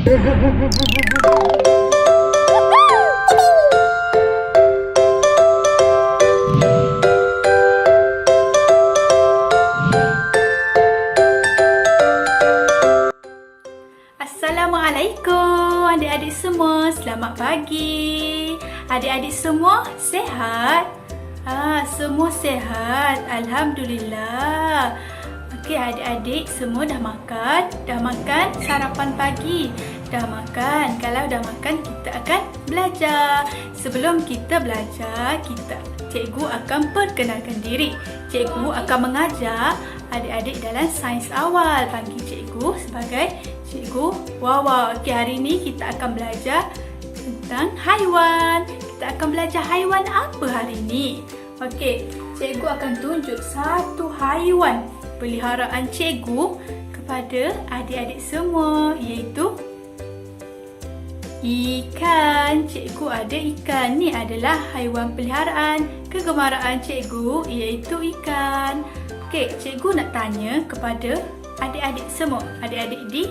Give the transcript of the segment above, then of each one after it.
Assalamualaikum adik-adik semua, selamat pagi. Adik-adik semua sihat? Semua sihat, Alhamdulillah. Okey, adik-adik semua dah makan? Dah makan sarapan pagi? Dah makan? Kalau dah makan, kita akan belajar. Sebelum kita belajar, cikgu akan perkenalkan diri. Cikgu akan mengajar adik-adik dalam sains awal. Panggil cikgu sebagai Cikgu Wawa. Okey, hari ini kita akan belajar tentang haiwan. Kita akan belajar haiwan apa hari ini? Okey, cikgu akan tunjuk satu haiwan peliharaan cikgu kepada adik-adik semua, iaitu ikan. Cikgu ada ikan. Ni adalah haiwan peliharaan kegemaran cikgu, iaitu ikan. Okey, cikgu nak tanya kepada adik-adik semua. Adik-adik di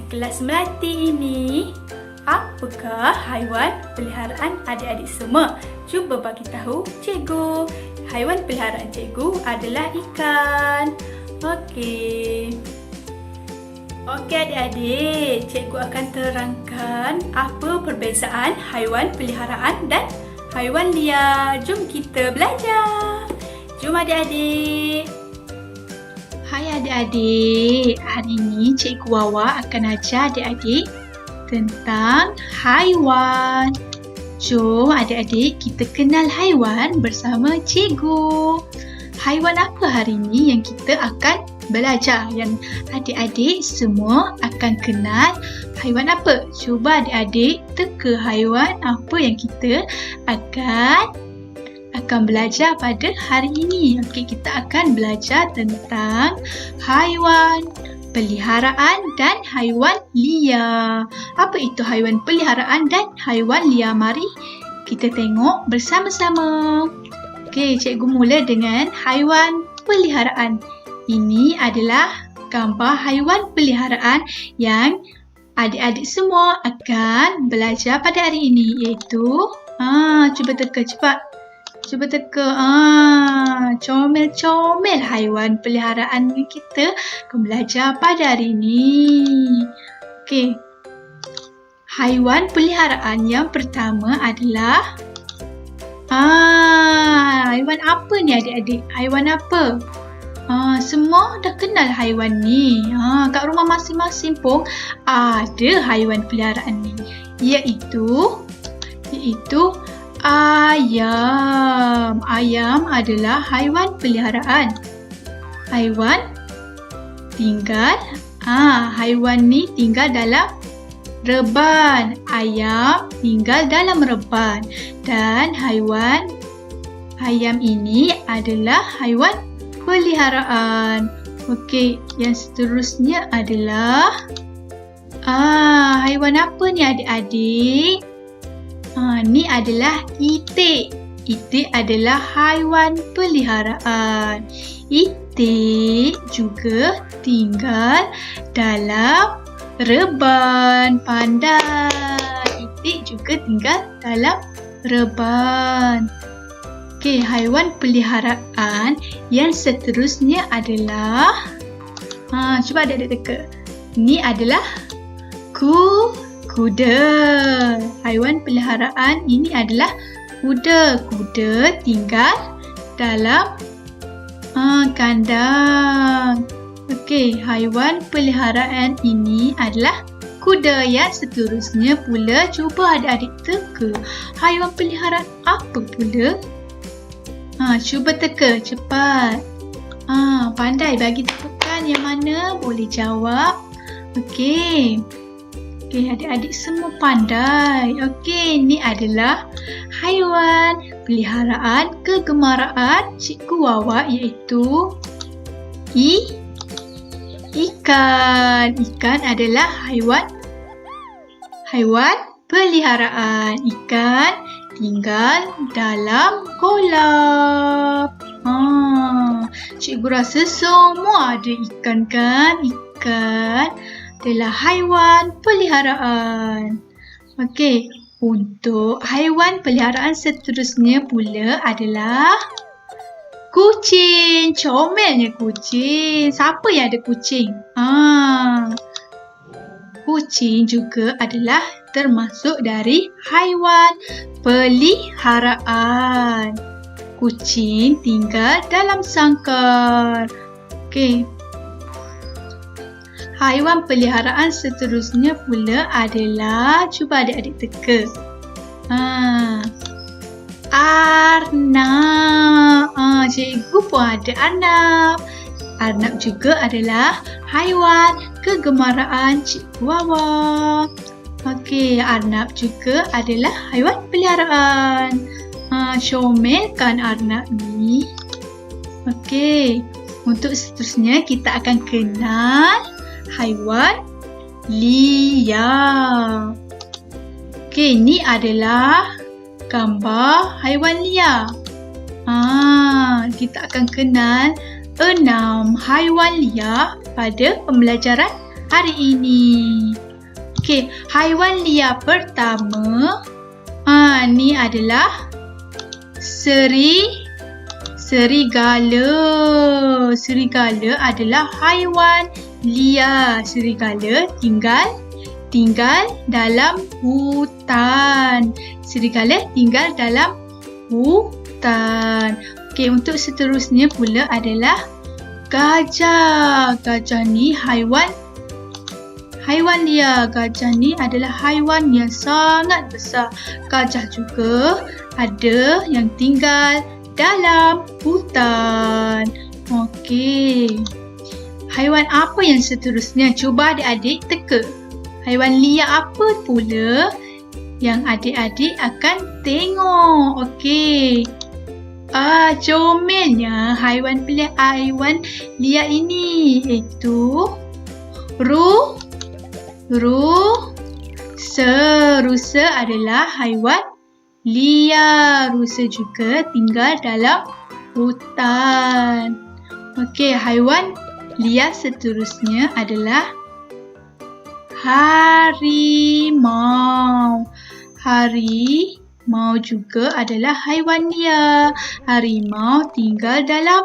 kelas Melati ini, apakah haiwan peliharaan adik-adik semua? Cuba bagi tahu cikgu. Haiwan peliharaan cikgu adalah ikan. Okey. Okey adik-adik, cikgu akan terangkan apa perbezaan haiwan peliharaan dan haiwan liar. Jom kita belajar. Jom adik-adik. Hai adik-adik, hari ini Cikgu Wawa akan ajar adik-adik tentang haiwan. Jom adik-adik kita kenal haiwan bersama cikgu. Haiwan apa hari ini yang kita akan belajar? Yang adik-adik semua akan kenal haiwan apa? Cuba adik-adik teka haiwan apa yang kita akan belajar pada hari ini. Okey, kita akan belajar tentang haiwan peliharaan dan haiwan liar. Apa itu haiwan peliharaan dan haiwan liar? Mari kita tengok bersama-sama. Okey, cikgu mula dengan haiwan peliharaan. Ini adalah gambar haiwan peliharaan yang adik-adik semua akan belajar pada hari ini, iaitu cuba teka cepat. Cuba teka. Comel-comel haiwan peliharaan kita akan belajar pada hari ini. Okey. Haiwan peliharaan yang pertama adalah haiwan apa ni adik-adik? Haiwan apa? Semua dah kenal haiwan ni. Kat rumah masing-masing pun ada haiwan peliharaan ni. Iaitu ayam. Ayam adalah haiwan peliharaan. Haiwan ni tinggal dalam reban. Ayam tinggal dalam reban. Dan ayam ini adalah haiwan peliharaan. Okey, yang seterusnya adalah haiwan apa ni adik-adik? Ni adalah itik. Itik adalah haiwan peliharaan. Itik juga tinggal dalam reban. Pandai. Itik juga tinggal dalam reban. Okey, haiwan peliharaan yang seterusnya adalah cuba adik-adik teka. Ini adalah kuda. Haiwan peliharaan ini adalah kuda. Kuda tinggal dalam kandang. Okey, haiwan peliharaan ini adalah kuda. Yang seterusnya pula, cuba adik-adik teka. Haiwan peliharaan apa pula? Cuba teka cepat. Pandai bagi tepukan yang mana boleh jawab. Okey. Okey, adik-adik semua pandai. Okey, ini adalah haiwan peliharaan kegemaran Cikgu Wawa, iaitu ikan. Ikan adalah haiwan peliharaan. Ikan tinggal dalam kolam. Cikgu rasa semua ada ikan kan? Ikan adalah haiwan peliharaan. Okey, untuk haiwan peliharaan seterusnya pula adalah kucing. Comelnya kucing. Siapa yang ada kucing? Kucing juga adalah termasuk dari haiwan peliharaan. Kucing tinggal dalam sangkar. Okey. Haiwan peliharaan seterusnya pula adalah, cuba adik-adik teka. Arnab. Cikgu pun ada arnab. Arnab juga adalah haiwan kegemaraan Cikgu Wawa. Okey, arnab juga adalah haiwan peliharaan. Comel kan arnab ni? Okey, untuk seterusnya kita akan kenal haiwan liar. Okey, ni adalah gambar haiwan liar. Kita akan kenal 6 haiwan liar pada pembelajaran hari ini. Okey, haiwan liar pertama, ni adalah serigala. Serigala adalah haiwan liar. Serigala tinggal dalam hutan. Serigala tinggal dalam hutan. Okey, untuk seterusnya pula adalah gajah. Gajah ni haiwan liar. Gajah ni adalah haiwan yang sangat besar. Gajah juga ada yang tinggal dalam hutan. Okey. Haiwan apa yang seterusnya? Cuba adik-adik teka. Haiwan liar apa pula yang adik-adik akan tengok? Okey. Comelnya haiwan liar ini iaitu rusa. Rusa adalah haiwan liar. Rusa juga tinggal dalam hutan. Okey, haiwan liar seterusnya adalah harimau. Harimau juga adalah haiwan liar. Harimau tinggal dalam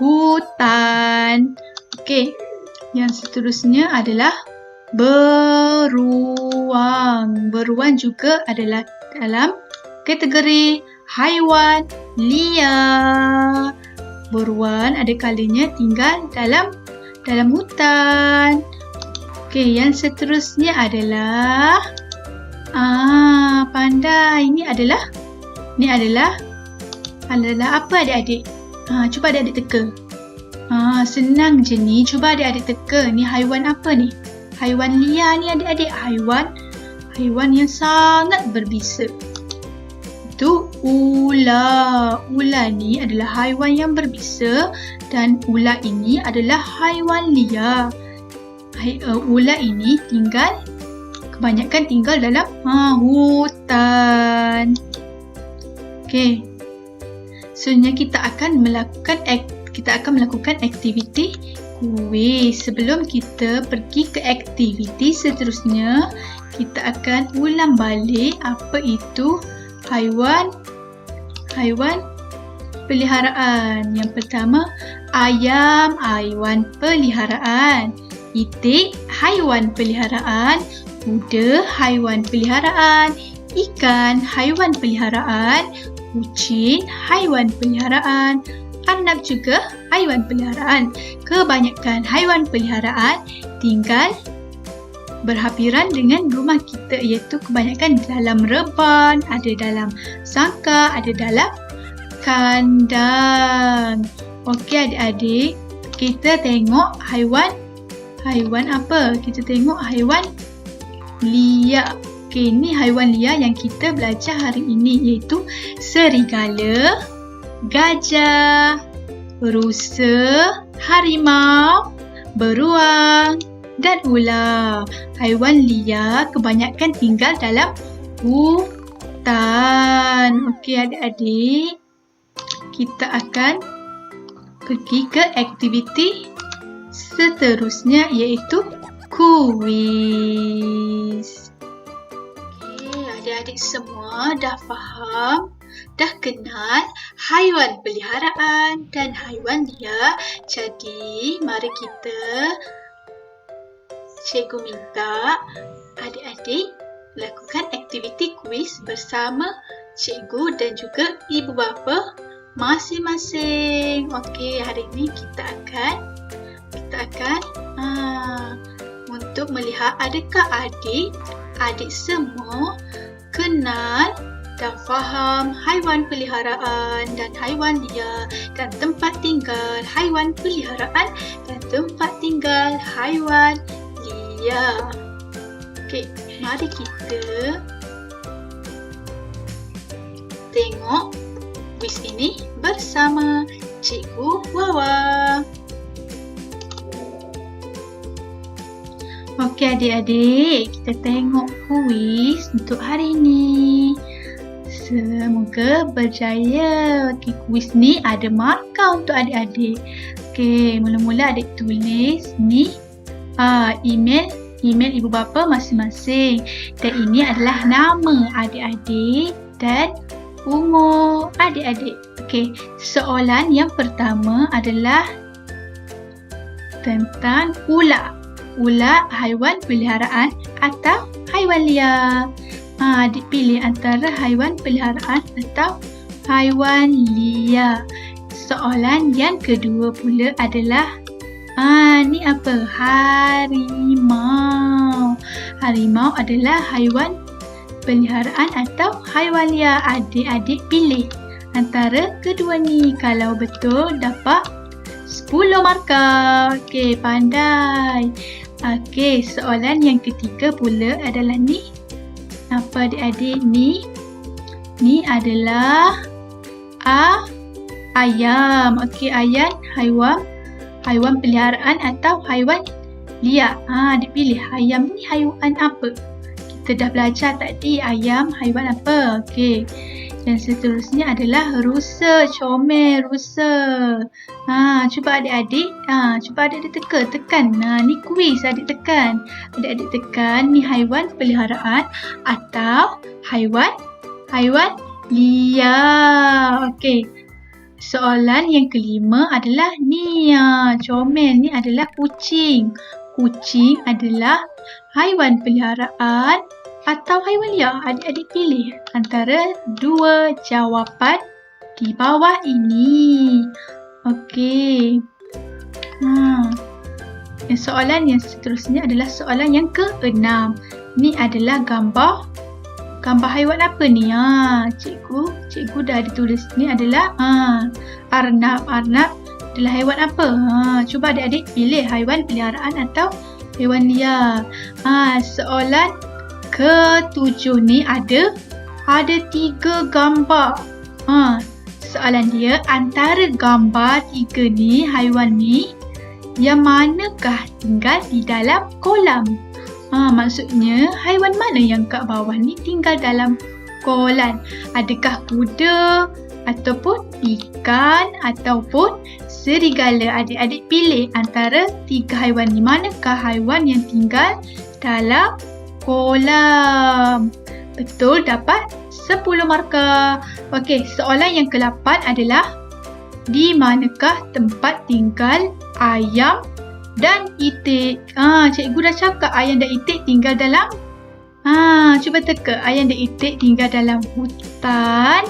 hutan. Okey, yang seterusnya adalah beruang. Beruang juga adalah dalam kategori haiwan liar. Beruang ada kalanya tinggal dalam hutan. Okey, yang seterusnya adalah pandai. Ini adalah apa adik-adik? Cuba adik-adik teka. Senang je ni. Cuba adik-adik teka. Ni haiwan apa ni? Haiwan liar ni adik-adik. Haiwan yang sangat berbisa. Itu ular. Ular ni adalah haiwan yang berbisa dan ular ini adalah haiwan liar. Ular ini kebanyakan tinggal dalam hutan. Okey. Sebenarnya kita akan melakukan aktiviti kuis. Sebelum kita pergi ke aktiviti seterusnya, kita akan ulang balik apa itu haiwan peliharaan. Yang pertama, ayam, haiwan peliharaan. Itik, haiwan peliharaan. Kuda, haiwan peliharaan. Ikan, haiwan peliharaan. Kucing, haiwan peliharaan. Arnab juga haiwan peliharaan. Kebanyakan haiwan peliharaan tinggal berhampiran dengan rumah kita, iaitu kebanyakan dalam reban, ada dalam sangkar, ada dalam kandang. Okey adik-adik, kita tengok haiwan apa? Kita tengok haiwan liar. Okey, ni haiwan liar yang kita belajar hari ini, iaitu serigala, gajah, rusa, harimau, beruang dan ular. Haiwan liar kebanyakan tinggal dalam hutan. Okey adik-adik, kita akan pergi ke aktiviti seterusnya, iaitu kuis. Okey, adik-adik semua dah faham, dah kenal haiwan peliharaan dan haiwan liar. Jadi, mari cikgu minta adik-adik lakukan aktiviti kuis bersama cikgu dan juga ibu bapa masing-masing. Okey, hari ini kita akan untuk melihat adakah adik semua kenal dan faham haiwan peliharaan dan haiwan liar dan tempat tinggal haiwan peliharaan dan tempat tinggal haiwan liar. Okey, mari kita tengok kuis ini bersama Cikgu Wawa. Okey adik-adik, kita tengok kuis untuk hari ini. Semoga berjaya. Okey, kuis ni ada markah untuk adik-adik. Okey, mula-mula adik tulis ni email ibu bapa masing-masing. Dan ini adalah nama adik-adik dan umur adik-adik. Okey, soalan yang pertama adalah tentang ular. Ular haiwan peliharaan atau haiwan liar? Adik pilih antara haiwan peliharaan atau haiwan liar. Soalan yang kedua pula adalah ni apa? Harimau. Harimau adalah haiwan peliharaan atau haiwan liar. Adik-adik pilih antara kedua ni. Kalau betul dapat 10 markah. Okey, pandai. Okey, soalan yang ketiga pula adalah ni. Apa adik-adik ni? Ni adalah ayam. Okey, ayam haiwan peliharaan atau haiwan liar. Adik pilih ayam ni haiwan apa? Kita dah belajar tadi ayam haiwan apa. Okey. Dan seterusnya adalah rusa, comel, rusa. Cuba adik-adik, tekan. Ni kuis adik tekan. Adik-adik tekan ni haiwan peliharaan atau haiwan liar. Okey. Soalan yang kelima adalah ni, comel ni adalah kucing. Kucing adalah haiwan peliharaan atau haiwan liar. Adik-adik pilih antara dua jawapan di bawah ini. Okey. Soalan yang seterusnya adalah soalan yang ke-6. Ni adalah gambar haiwan apa ni? Cikgu dah ada tulis. Ni adalah arnab. Arnab adalah haiwan apa? Cuba adik-adik pilih haiwan peliharaan atau haiwan liar. Soalan ke-7 ni ada 3 gambar. Soalan dia, antara gambar 3 ni, haiwan ni, yang manakah tinggal di dalam kolam? Maksudnya haiwan mana yang kat bawah ni tinggal dalam kolam? Adakah kuda ataupun ikan ataupun serigala? Adik-adik pilih antara 3 haiwan ni. Manakah haiwan yang tinggal dalam kolam? Betul, dapat 10 markah. Okey, soalan yang ke-8 adalah di manakah tempat tinggal ayam dan itik? Cikgu dah cakap ayam dan itik tinggal dalam cuba teka. Ayam dan itik tinggal dalam hutan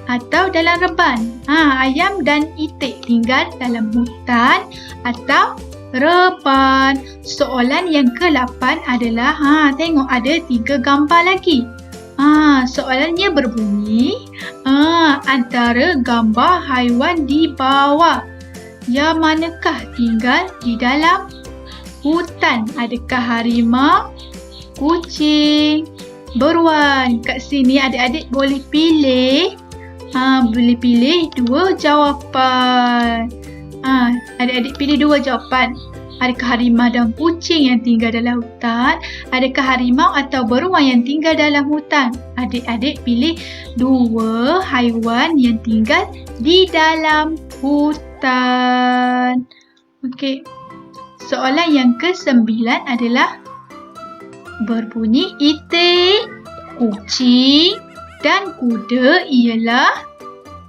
atau dalam reban? Ayam dan itik tinggal dalam hutan atau reban. Soalan yang ke-8 adalah tengok ada 3 gambar lagi. Soalannya berbunyi antara gambar haiwan di bawah, yang manakah tinggal di dalam hutan? Adakah harimau, kucing, beruang? Kat sini adik-adik boleh pilih boleh pilih 2 jawapan. Adik-adik pilih 2 jawapan. Adakah harimau dan kucing yang tinggal dalam hutan? Adakah harimau atau beruang yang tinggal dalam hutan? Adik-adik pilih 2 haiwan yang tinggal di dalam hutan. Okey. Soalan yang ke-9 adalah berbunyi itik, kucing dan kuda ialah,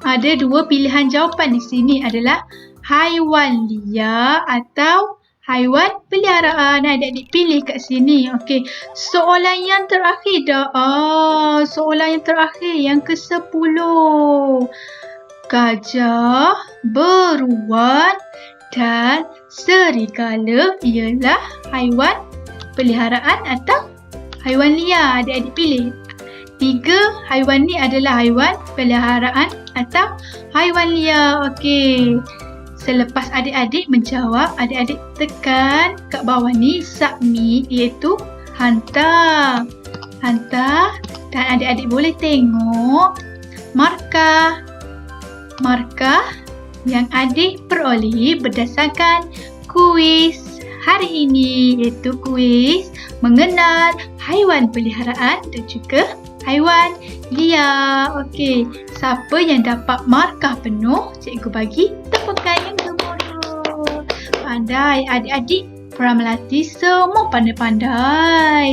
ada dua pilihan jawapan di sini adalah haiwan liar atau haiwan peliharaan. Adik-adik pilih kat sini. Okey, soalan yang terakhir dah. Soalan yang terakhir yang ke-10. Gajah, beruang dan serigala ialah haiwan peliharaan atau haiwan liar. Adik-adik pilih. 3 haiwan ni adalah haiwan peliharaan atau haiwan liar. Okey. Selepas adik-adik menjawab, adik-adik tekan kat bawah ni submit, iaitu hantar. Hantar dan adik-adik boleh tengok markah yang adik peroleh berdasarkan kuis hari ini, iaitu kuis mengenal haiwan peliharaan dan juga haiwan liar. Okey, siapa yang dapat markah penuh, cikgu bagi tepukan yang gemuruh. Pandai adik-adik, para melati semua pandai-pandai.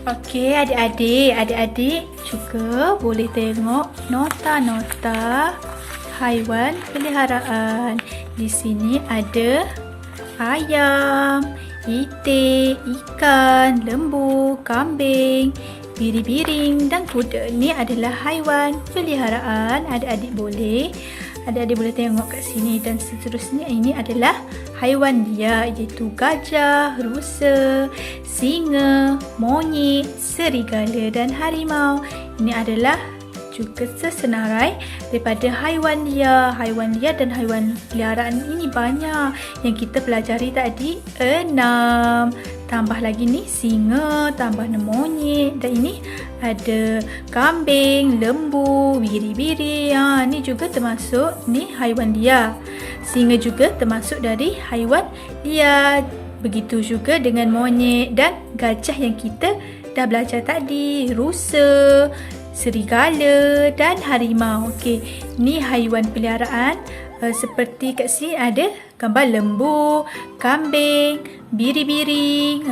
Okey, adik-adik juga boleh tengok nota-nota haiwan peliharaan. Di sini ada ayam, itik, ikan, lembu, kambing, biri-biring dan kuda. Ini adalah haiwan peliharaan. Adik-adik boleh tengok kat sini dan seterusnya. Ini adalah haiwan liar, iaitu gajah, rusa, singa, monyet, serigala dan harimau. Ini adalah juga sesenarai daripada haiwan liar. Haiwan liar dan haiwan peliharaan ini banyak yang kita pelajari tadi. 6. Tambah lagi ni singa, tambah monyet, dan ini ada kambing, lembu, biri-biri. Ni juga termasuk ni haiwan liar. Singa juga termasuk dari haiwan liar. Begitu juga dengan monyet dan gajah yang kita dah belajar tadi, rusa, serigala dan harimau. Okey, ni haiwan peliharaan. Seperti kat sini ada gambar lembu, kambing, biri-biri.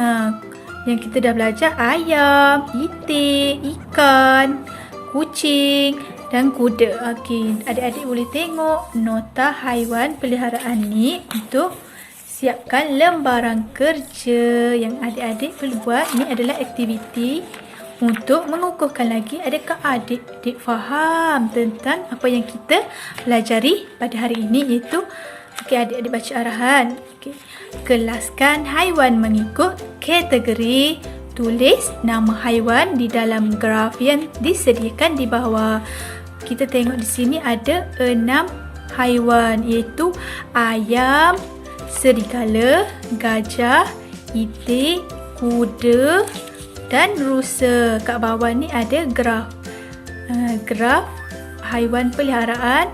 Yang kita dah belajar ayam, itik, ikan, kucing dan kuda. Okey, adik-adik boleh tengok nota haiwan peliharaan ni untuk siapkan lembaran kerja yang adik-adik perlu buat. Ini adalah aktiviti untuk mengukuhkan lagi adakah adik-adik faham tentang apa yang kita pelajari pada hari ini, iaitu adik-adik baca arahan. Kelaskan haiwan mengikut kategori. Tulis nama haiwan di dalam graf yang disediakan di bawah. Kita tengok di sini ada 6 haiwan, iaitu ayam, serigala, gajah, itik, kuda dan rusa. Kat bawah ni ada graf. Graf haiwan peliharaan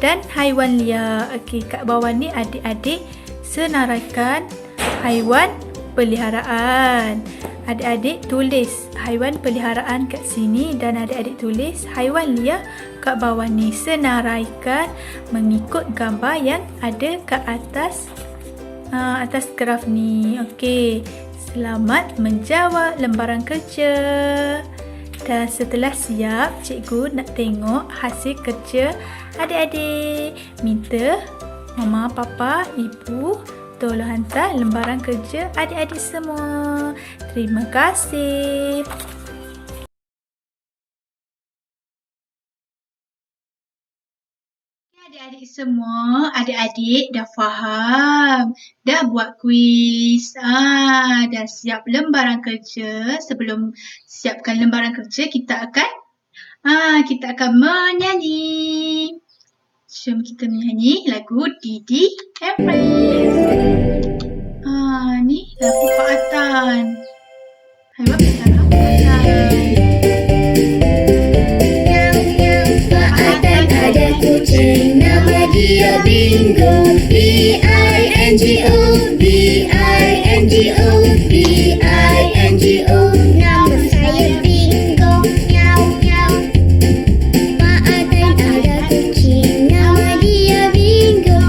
dan haiwan liar. Okey, kat bawah ni adik-adik senaraikan haiwan peliharaan. Adik-adik tulis haiwan peliharaan kat sini dan adik-adik tulis haiwan liar kat bawah ni. Senaraikan mengikut gambar yang ada kat atas graf ni. Okey. Selamat menjawab lembaran kerja. Dan setelah siap, cikgu nak tengok hasil kerja adik-adik. Minta mama, papa, ibu tolong hantar lembaran kerja adik-adik semua. Terima kasih. Adik-adik semua, adik-adik dah faham, dah buat kuis, dah siap lembaran kerja. Sebelum siapkan lembaran kerja, kita akan menyanyi. Jom kita menyanyi lagu Didi Everest. Ni lagu Pak Atan. Haiwan peliharaan Pak Atan. Ada kucing nama dia Bingo, B-I-N-G-O, B-I-N-G-O, B-I-N-G-O. Nama saya Bingo, miau miau. Pak Adan ada kucing nama dia Bingo,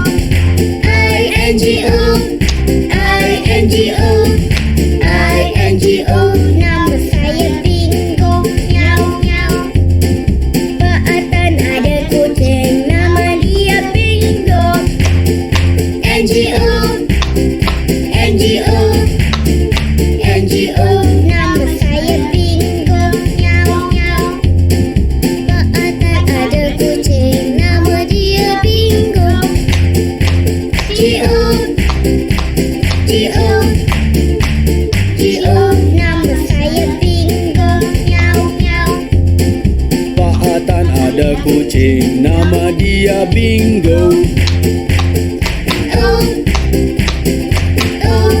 NGO. NGO, nama saya Bingo. Miau, miau. Pak Atas ada kucing, nama dia Bingo. GO. GO. GO, nama saya Bingo. Miau, miau. Pak Atan ada kucing, nama dia Bingo. Oh. Oh.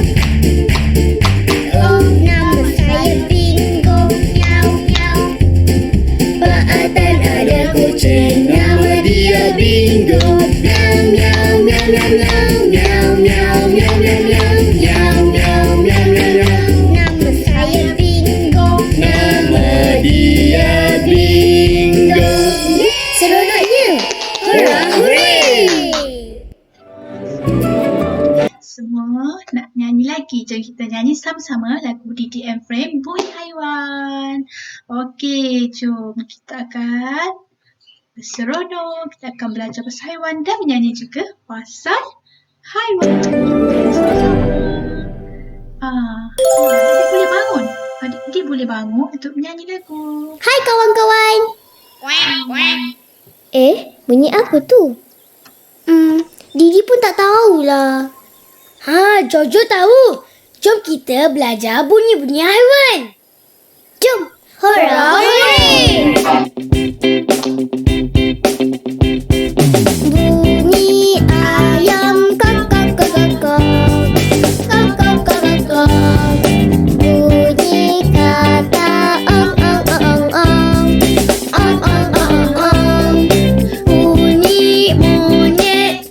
Oh, nama saya Bingo. Miau, miau. Pak Atan ada kucing, nama dia Bingo. Miau, miau, miau, miau, miau, miau, miau, miau, miau, miau, miau, miau, miau, miau, miau. Nama saya Bingo. Nama dia Bingo. Seronoknya. Hurra, hooray! Semua nak nyanyi lagi. Jom kita nyanyi sama-sama lagu DDM Frame Bunyi Haiwan. Okey, jom kita akan berseronok. Kita akan belajar pasal haiwan dan menyanyi juga pasal haiwan. Adik boleh bangun. Adik boleh bangun untuk menyanyi lagu. Hai kawan-kawan. Bunyi apa tu? Didi pun tak tahulah. Jojo tahu. Jom kita belajar bunyi-bunyi haiwan. Jom. Hurra, hooray! Bunyi ayam kak kak kak kak kak. Kak kak kak kak kak. Bunyi kata ong ong ong ong. Ong ong ong ong. Bunyi monyet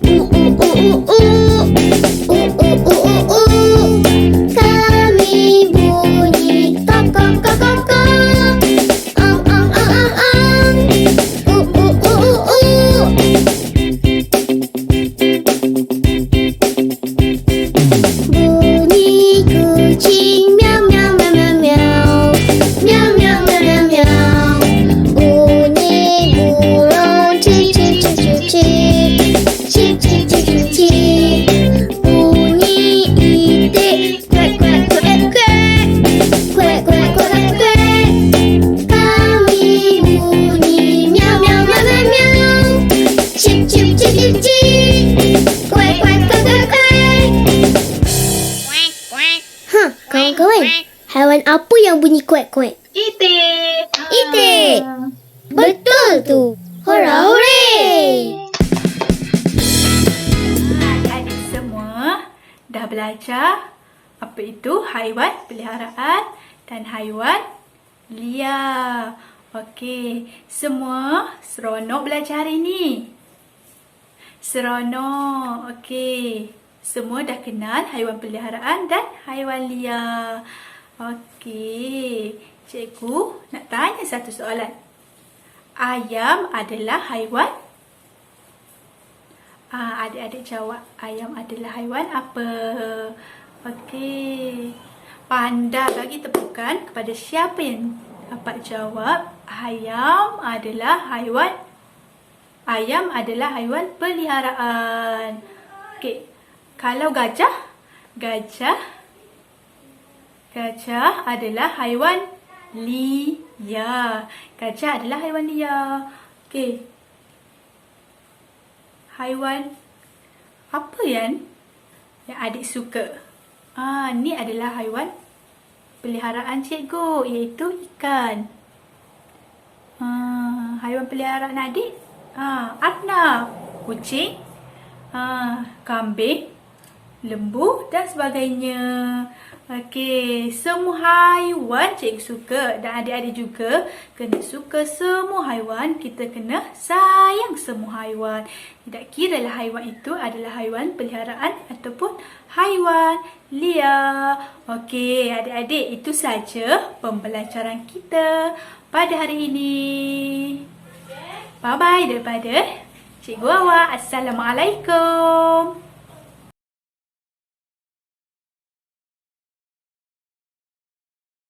Kami bunyi kak kak kak kak kak. Ong ong ong ong ong. Bunyi kucing miau miau miau miau miau. Miau miau miau miau miau. Bunyi burung cip cip cip cip cip. Cip cip cip cip cip. Bunyi itik kuek kuek kuek kuek. Kuek kuek kuek kuek. Kami bunyi miau miau miau miau miau. Cip cip cip cip cip. Kuek kuek kuek kuek kuek. Kawan-kawan, haiwan apa yang bunyi kuek-kuek? Itik. Itik. Betul tu. Hurra, hooray! Adik semua dah belajar apa itu haiwan peliharaan dan haiwan liar. Okey, semua seronok belajar hari ni. Seronok. Okey. Semua dah kenal haiwan peliharaan dan haiwan liar. Okey. Cikgu nak tanya satu soalan. Ayam adalah haiwan? Adik-adik jawab. Ayam adalah haiwan apa? Okey. Pandai bagi tepukan kepada siapa yang dapat jawab. Ayam adalah haiwan peliharaan. Okey. Kalau gajah adalah haiwan liar. Gajah adalah haiwan liar. Okey. Haiwan apa yang adik suka? Ni adalah haiwan peliharaan cikgu, iaitu ikan. Haiwan peliharaan adik? Arnab, kucing, kambing, lembu dan sebagainya. Okey, semua haiwan cikgu suka dan adik-adik juga kena suka semua haiwan. Kita kena sayang semua haiwan. Tidak kiralah haiwan itu adalah haiwan peliharaan ataupun haiwan liar. Okey, adik-adik, itu saja pembelajaran kita pada hari ini. Bye-bye daripada Cikgu Awak. Assalamualaikum.